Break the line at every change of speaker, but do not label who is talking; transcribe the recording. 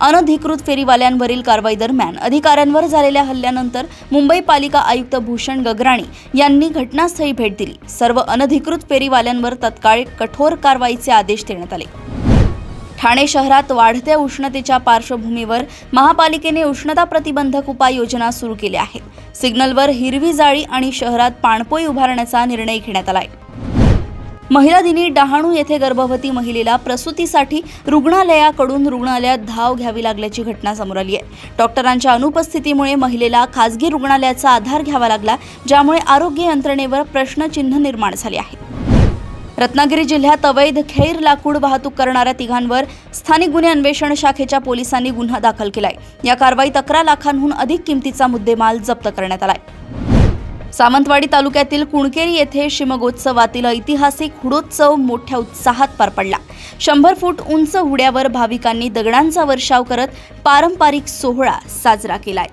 अनधिकृत फेरीवाल्यांवरील कारवाई दरम्यान अधिकाऱ्यांवर झालेल्या हल्ल्यानंतर मुंबई पालिका आयुक्त भूषण गगराणी यांनी घटनास्थळी भेट दिली। सर्व अनधिकृत फेरीवाल्यांवर तत्काळ कठोर कारवाईचे आदेश देण्यात आले। ठाणे शहरात वाढत्या उष्णतेच्या पार्श्वभूमीवर महापालिकेने उष्णता प्रतिबंधक उपाययोजना सुरू केल्या आहेत। सिग्नलवर हिरवी जाळी आणि शहरात पाणपोई उभारण्याचा निर्णय घेण्यात आलाय। महिला दिनी डहाणू येथे गर्भवती महिलेला प्रसूतीसाठी रुग्णालयाकडून रुग्णालयात धाव घ्यावी लागल्याची घटना समोर आली आहे। डॉक्टरांच्या अनुपस्थितीमुळे महिलेला खासगी रुग्णालयाचा आधार घ्यावा लागला, ज्यामुळे आरोग्य यंत्रणेवर प्रश्नचिन्ह निर्माण झाले आहे। रत्नागिरी जिल्ह्यात अवैध खैर लाकूड वाहतूक करणाऱ्या तिघांवर स्थानिक गुन्हे अन्वेषण शाखेच्या पोलिसांनी गुन्हा दाखल केलाय। या कारवाईत 11 लाखांहून अधिक किमतीचा मुद्देमाल जप्त करण्यात आलाय। सावंतवाडी तालुक्यातील कुणकेरी येथे शिमगोत्सवातील ऐतिहासिक हुडोत्सव मोठ्या उत्साहात पार पडला। 100 फूट उंच हुड्यावर भाविकांनी दगडांचा वर्षाव करत पारंपरिक सोहळा साजरा केलाय।